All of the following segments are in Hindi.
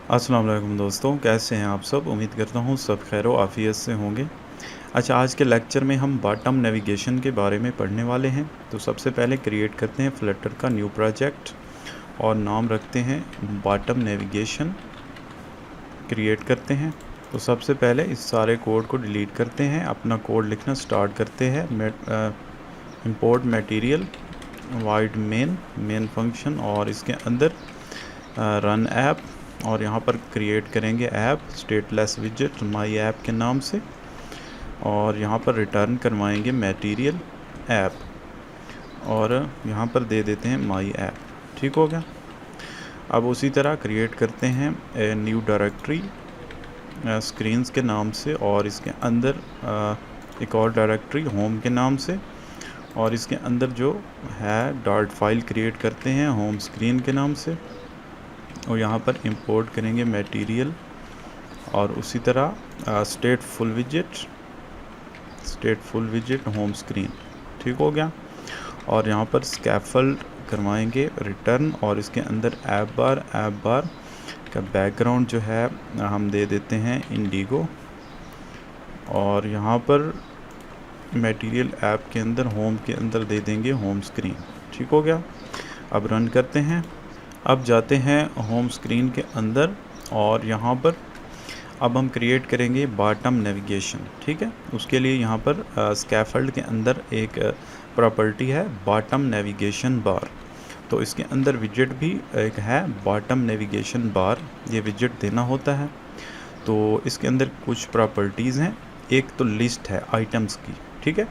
अस्सलाम वालेकुम दोस्तों, कैसे हैं आप सब। उम्मीद करता हूँ सब खैर व आफ़ियत से होंगे। अच्छा, आज के लेक्चर में हम बॉटम नेविगेशन के बारे में पढ़ने वाले हैं। तो सबसे पहले क्रिएट करते हैं फ्लटर का न्यू प्रोजेक्ट और नाम रखते हैं बॉटम नेविगेशन। क्रिएट करते हैं। तो सबसे पहले इस सारे कोड को डिलीट करते हैं, अपना कोड लिखना स्टार्ट करते हैं। Import material wide main function और इसके अंदर रन ऐप और यहाँ पर क्रिएट करेंगे ऐप स्टेटलेस विजेट माई ऐप के नाम से और यहाँ पर रिटर्न करवाएंगे मटेरियल ऐप और यहाँ पर दे देते हैं माई ऐप। ठीक हो गया। अब उसी तरह क्रिएट करते हैं न्यू डायरेक्टरी स्क्रीन्स के नाम से और इसके अंदर एक और डायरेक्टरी होम के नाम से और इसके अंदर जो है डॉट फाइल क्रिएट करते हैं होम स्क्रीन के नाम से और यहाँ पर इंपोर्ट करेंगे मटेरियल और उसी तरह स्टेटफुल विजेट होम स्क्रीन। ठीक हो गया। और यहाँ पर स्कैफोल्ड करवाएंगे रिटर्न और इसके अंदर ऐप बार का बैकग्राउंड जो है हम दे देते हैं इंडिगो और यहाँ पर मटेरियल ऐप के अंदर होम के अंदर दे देंगे होम स्क्रीन। ठीक हो गया। अब रन करते हैं। अब जाते हैं होम स्क्रीन के अंदर और यहाँ पर अब हम क्रिएट करेंगे बॉटम नेविगेशन। ठीक है। उसके लिए यहाँ पर स्कैफोल्ड के अंदर एक प्रॉपर्टी है बॉटम नेविगेशन बार। तो इसके अंदर विजेट भी एक है बॉटम नेविगेशन बार, ये विजेट देना होता है। तो इसके अंदर कुछ प्रॉपर्टीज़ हैं। एक तो लिस्ट है आइटम्स की। ठीक है।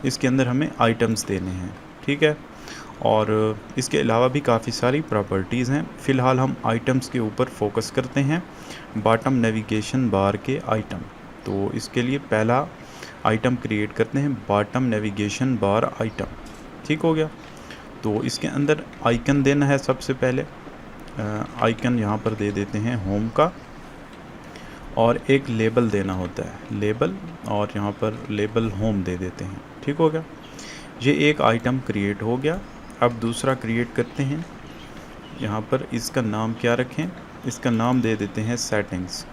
इसके अंदर हमें आइटम्स देने हैं। ठीक है। और इसके अलावा भी काफ़ी सारी प्रॉपर्टीज़ हैं। फ़िलहाल हम आइटम्स के ऊपर फोकस करते हैं, बॉटम नेविगेशन बार के आइटम। तो इसके लिए पहला आइटम क्रिएट करते हैं बॉटम नेविगेशन बार आइटम। ठीक हो गया। तो इसके अंदर आइकन देना है। सबसे पहले आइकन यहाँ पर दे देते हैं होम का और एक लेबल देना होता है लेबल और यहाँ पर लेबल होम दे देते हैं। ठीक हो गया। ये एक आइटम क्रिएट हो गया। अब दूसरा क्रिएट करते हैं। यहाँ पर इसका नाम क्या रखें, इसका नाम दे देते हैं सेटिंग्स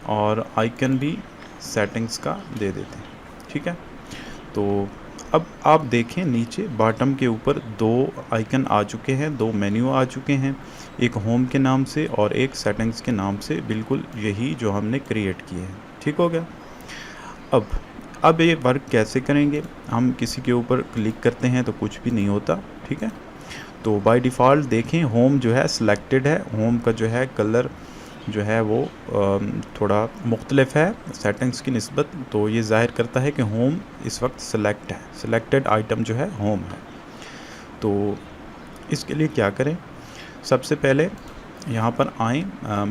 और आइकन भी सेटिंग्स का दे देते हैं। ठीक है। तो अब आप देखें नीचे बॉटम के ऊपर दो आइकन आ चुके हैं, दो मेन्यू आ चुके हैं, एक होम के नाम से और एक सेटिंग्स के नाम से, बिल्कुल यही जो हमने क्रिएट किए हैं। ठीक हो गया। अब ये वर्क कैसे करेंगे, हम किसी के ऊपर क्लिक करते हैं तो कुछ भी नहीं होता। ठीक है। तो बाय डिफ़ॉल्ट देखें होम जो है सिलेक्टेड है, होम का जो है कलर जो है वो थोड़ा मुख्तलिफ है सेटिंग्स की निस्बत। तो ये ज़ाहिर करता है कि होम इस वक्त सेलेक्ट है, सिलेक्टेड आइटम जो है होम है। तो इसके लिए क्या करें, सबसे पहले यहाँ पर आएँ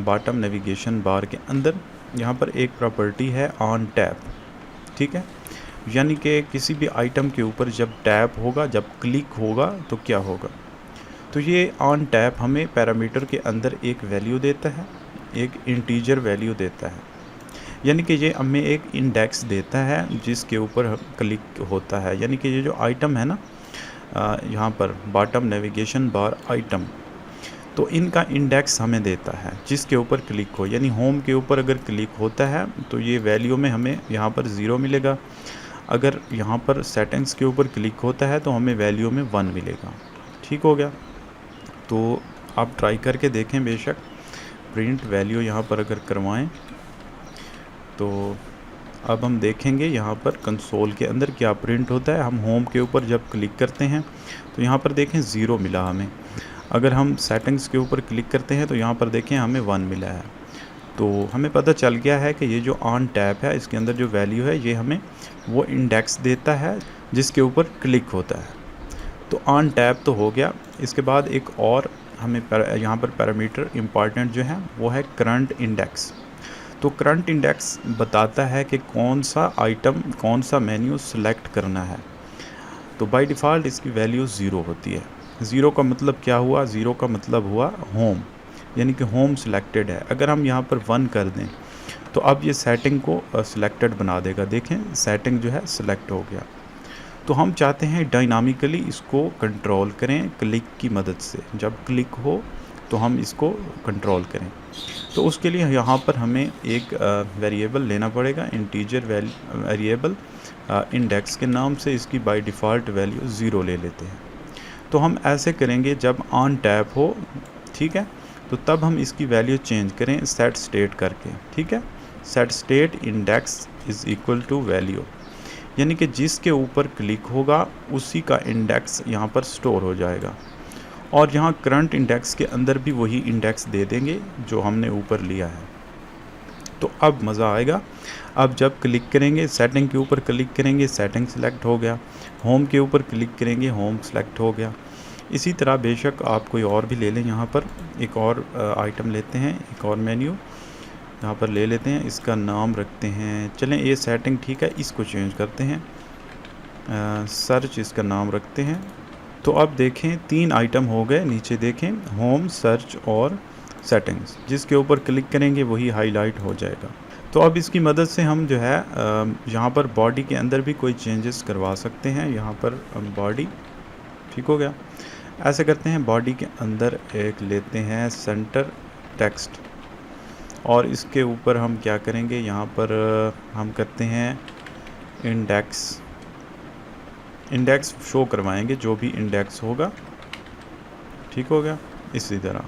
बॉटम नेविगेशन बार के अंदर। यहाँ पर एक प्रॉपर्टी है ऑन टैप। ठीक है। यानी कि किसी भी आइटम के ऊपर जब टैप होगा, जब क्लिक होगा तो क्या होगा। तो ये ऑन टैप हमें पैरामीटर के अंदर एक वैल्यू देता है, एक इंटीजर वैल्यू देता है। यानी कि ये हमें एक इंडेक्स देता है जिसके ऊपर क्लिक होता है। यानी कि ये जो आइटम है ना यहाँ पर बॉटम नेविगेशन बार आइटम, तो इनका इंडेक्स हमें देता है जिसके ऊपर क्लिक हो। यानी होम के ऊपर अगर क्लिक होता है तो ये वैल्यू में हमें यहाँ पर 0 मिलेगा। अगर यहाँ पर सेटिंग्स के ऊपर क्लिक होता है तो हमें वैल्यू में 1 मिलेगा। ठीक हो गया। तो आप ट्राई करके देखें, बेशक प्रिंट वैल्यू यहाँ पर अगर करवाएं तो अब हम देखेंगे यहाँ पर कंसोल के अंदर क्या प्रिंट होता है। हम होम के ऊपर जब क्लिक करते हैं तो यहाँ पर देखें 0 मिला हमें। अगर हम सेटिंग्स के ऊपर क्लिक करते हैं तो यहाँ पर देखें हमें 1 मिला है। तो हमें पता चल गया है कि ये जो ऑन टैप है इसके अंदर जो वैल्यू है ये हमें वो इंडेक्स देता है जिसके ऊपर क्लिक होता है। तो ऑन टैप तो हो गया। इसके बाद एक और हमें यहाँ पर पैरामीटर इम्पॉर्टेंट जो है वो है करंट इंडेक्स। तो करंट इंडेक्स बताता है कि कौन सा आइटम, कौन सा मेन्यू सेलेक्ट करना है। तो बाय डिफ़ॉल्ट इसकी वैल्यू 0 होती है। 0 का मतलब क्या हुआ, 0 का मतलब हुआ होम, यानी कि होम सिलेक्टेड है। अगर हम यहाँ पर 1 कर दें तो अब ये सेटिंग को सिलेक्टेड बना देगा। देखें सेटिंग जो है सिलेक्ट हो गया। तो हम चाहते हैं डायनामिकली इसको कंट्रोल करें क्लिक की मदद से। जब क्लिक हो तो हम इसको कंट्रोल करें। तो उसके लिए यहाँ पर हमें एक वेरिएबल लेना पड़ेगा, इंटीजर वेरिएबल इंडेक्स के नाम से। इसकी बाय डिफ़ॉल्ट वैल्यू 0 ले लेते हैं। तो हम ऐसे करेंगे जब ऑन टैप हो, ठीक है, तो तब हम इसकी वैल्यू चेंज करें सेट स्टेट करके, ठीक है। Set state index is equal to value, यानी कि जिसके ऊपर क्लिक होगा उसी का इंडेक्स यहाँ पर स्टोर हो जाएगा। और यहाँ करंट इंडेक्स के अंदर भी वही इंडेक्स दे देंगे जो हमने ऊपर लिया है। तो अब मज़ा आएगा। अब जब क्लिक करेंगे, सेटिंग के ऊपर क्लिक करेंगे, सेटिंग सेलेक्ट हो गया। होम के ऊपर क्लिक करेंगे, होम सेलेक्ट हो गया। इसी तरह बेशक आप कोई और भी ले लें। यहाँ पर एक और आइटम लेते हैं, एक और मेन्यू यहाँ पर ले लेते हैं। इसका नाम रखते हैं, चलें ये सेटिंग ठीक है, इसको चेंज करते हैं। सर्च इसका नाम रखते हैं। तो अब देखें 3 आइटम हो गए। नीचे देखें होम, सर्च और सेटिंग्स, जिसके ऊपर क्लिक करेंगे वही हाईलाइट हो जाएगा। तो अब इसकी मदद से हम जो है यहाँ पर बॉडी के अंदर भी कोई चेंजेस करवा सकते हैं। यहाँ पर बॉडी ठीक हो गया। ऐसे करते हैं, बॉडी के अंदर एक लेते हैं सेंटर टेक्स्ट, और इसके ऊपर हम क्या करेंगे, यहाँ पर हम करते हैं इंडेक्स शो करवाएंगे, जो भी इंडेक्स होगा, ठीक हो गया। इसी तरह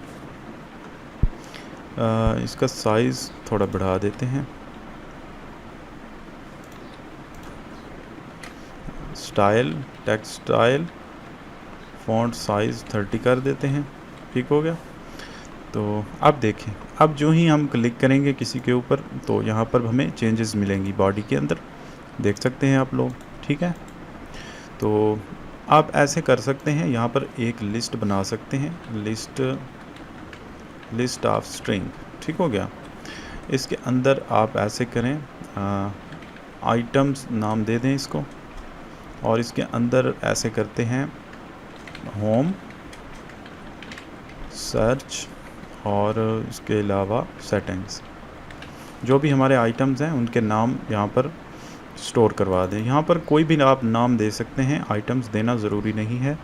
इसका साइज़ थोड़ा बढ़ा देते हैं। Style, text style, font size 30 कर देते हैं, ठीक हो गया। तो अब देखें, अब जो ही हम क्लिक करेंगे किसी के ऊपर तो यहाँ पर हमें चेंजेस मिलेंगी बॉडी के अंदर, देख सकते हैं आप लोग, ठीक है। तो आप ऐसे कर सकते हैं, यहाँ पर एक लिस्ट बना सकते हैं, लिस्ट ऑफ स्ट्रिंग, ठीक हो गया। इसके अंदर आप ऐसे करें, आइटम्स नाम दे दें इसको, और इसके अंदर ऐसे करते हैं होम, सर्च और इसके अलावा सेटिंग्स। जो भी हमारे आइटम्स हैं उनके नाम यहाँ पर स्टोर करवा दें। यहाँ पर कोई भी आप नाम दे सकते हैं, आइटम्स देना ज़रूरी नहीं है।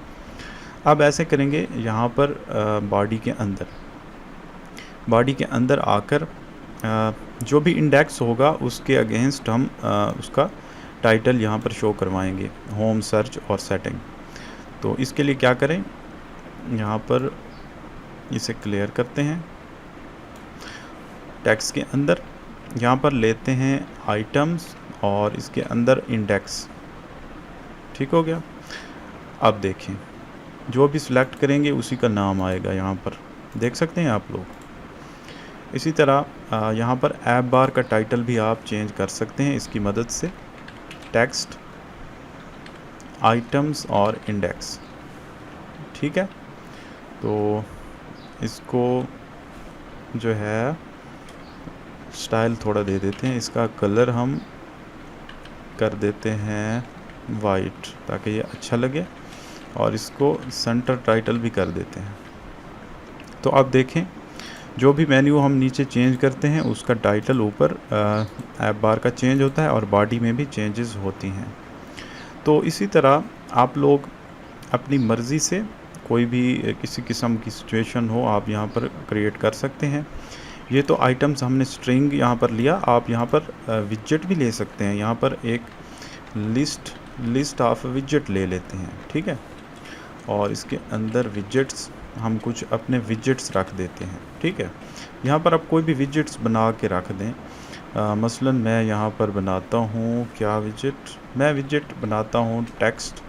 अब ऐसे करेंगे, यहाँ पर बॉडी के अंदर आकर जो भी इंडेक्स होगा उसके अगेंस्ट हम उसका टाइटल यहाँ पर शो करवाएंगे, होम, सर्च और सेटिंग। तो इसके लिए क्या करें, यहाँ पर इसे क्लियर करते हैं। टेक्स्ट के अंदर यहाँ पर लेते हैं आइटम्स और इसके अंदर इंडेक्स, ठीक हो गया। अब देखें, जो भी सिलेक्ट करेंगे उसी का नाम आएगा, यहाँ पर देख सकते हैं आप लोग। इसी तरह यहाँ पर ऐप बार का टाइटल भी आप चेंज कर सकते हैं इसकी मदद से। टेक्स्ट, आइटम्स और इंडेक्स, ठीक है। तो इसको जो है स्टाइल थोड़ा दे देते हैं, इसका कलर हम कर देते हैं वाइट ताकि ये अच्छा लगे, और इसको सेंटर टाइटल भी कर देते हैं। तो अब देखें, जो भी मेन्यू हम नीचे चेंज करते हैं उसका टाइटल ऊपर ऐप बार का चेंज होता है और बॉडी में भी चेंजेस होती हैं। तो इसी तरह आप लोग अपनी मर्ज़ी से कोई भी किसी किस्म की सिचुएशन हो आप यहाँ पर क्रिएट कर सकते हैं। ये तो आइटम्स हमने स्ट्रिंग यहाँ पर लिया, आप यहाँ पर विजेट भी ले सकते हैं। यहाँ पर एक लिस्ट ऑफ विजेट ले लेते हैं, ठीक है। और इसके अंदर विजेट्स हम कुछ अपने विजेट्स रख देते हैं, ठीक है। यहाँ पर आप कोई भी विजेट्स बना के रख दें। मसलन मैं यहाँ पर बनाता हूँ क्या विजेट, मैं विजेट बनाता हूँ टेक्स्ट।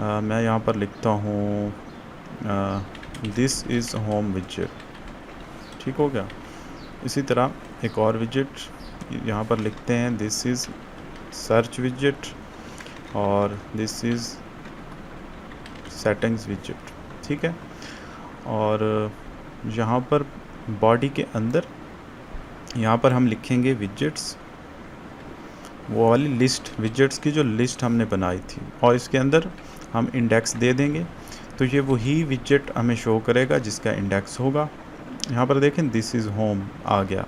मैं यहाँ पर लिखता हूँ दिस इज़ होम विजेट, ठीक हो गया। इसी तरह एक और विजेट यहाँ पर लिखते हैं दिस इज़ सर्च विजेट और दिस इज़ सेटिंग्स विजेट, ठीक है। और यहाँ पर बॉडी के अंदर यहाँ पर हम लिखेंगे विजेट्स, वो वाली लिस्ट, विजेट्स की जो लिस्ट हमने बनाई थी, और इसके अंदर हम इंडेक्स दे देंगे। तो ये वही विजेट हमें शो करेगा जिसका इंडेक्स होगा। यहाँ पर देखें दिस इज़ होम आ गया।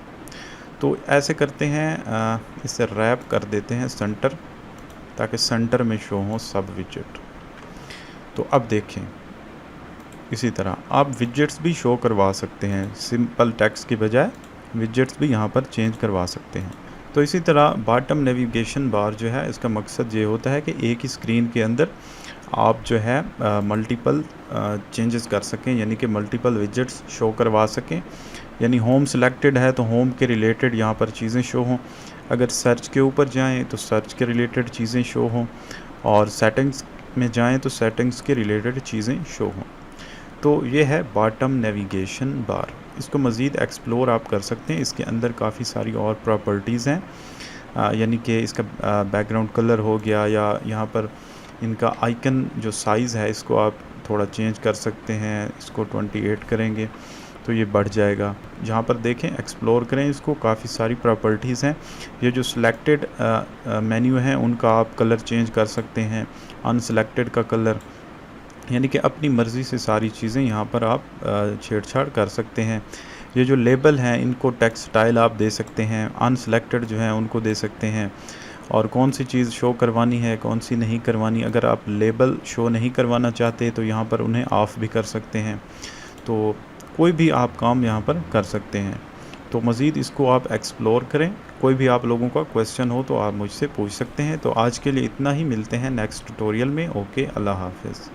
तो ऐसे करते हैं, इसे रैप कर देते हैं सेंटर, ताकि सेंटर में शो हो सब विजेट। तो अब देखें, इसी तरह आप विजेट्स भी शो करवा सकते हैं, सिंपल टेक्स्ट की बजाय विजेट्स भी यहाँ पर चेंज करवा सकते हैं। तो इसी तरह बॉटम नेविगेशन बार जो है इसका मकसद ये होता है कि एक ही स्क्रीन के अंदर आप जो है मल्टीपल चेंजेस कर सकें, यानी कि मल्टीपल विजेट्स शो करवा सकें। यानी होम सिलेक्टेड है तो होम के रिलेटेड यहाँ पर चीज़ें शो हों, अगर सर्च के ऊपर जाएं तो सर्च के रिलेटेड चीज़ें शो हों, और सेटिंग्स में जाएं तो सेटिंग्स के रिलेटेड चीज़ें शो हों। तो ये है बॉटम नेविगेशन बार। इसको मज़ीद एक्सप्लोर आप कर सकते हैं, इसके अंदर काफ़ी सारी और प्रॉपर्टीज़ हैं, यानी कि इसका बैकग्राउंड कलर हो गया, या यहाँ पर इनका आइकन जो साइज़ है इसको आप थोड़ा चेंज कर सकते हैं। इसको 28 करेंगे तो ये बढ़ जाएगा। जहाँ पर देखें एक्सप्लोर करें इसको, काफ़ी सारी प्रॉपर्टीज़ हैं। ये जो सिलेक्टेड मेन्यू हैं उनका आप कलर चेंज कर सकते हैं, अनसिलेक्टेड का कलर, यानी कि अपनी मर्ज़ी से सारी चीज़ें यहाँ पर आप छेड़छाड़ कर सकते हैं। ये जो लेबल हैं इनको टेक्स्ट स्टाइल आप दे सकते हैं, अनसिलेक्टेड जो हैं उनको दे सकते हैं, और कौन सी चीज़ शो करवानी है कौन सी नहीं करवानी। अगर आप लेबल शो नहीं करवाना चाहते तो यहाँ पर उन्हें ऑफ़ भी कर सकते हैं। तो कोई भी आप काम यहाँ पर कर सकते हैं। तो मज़ीद इसको आप एक्सप्लोर करें। कोई भी आप लोगों का क्वेश्चन हो तो आप मुझसे पूछ सकते हैं। तो आज के लिए इतना ही, मिलते हैं नेक्स्ट ट्यूटोरियल में। ओके, अल्लाह हाफ़िज़।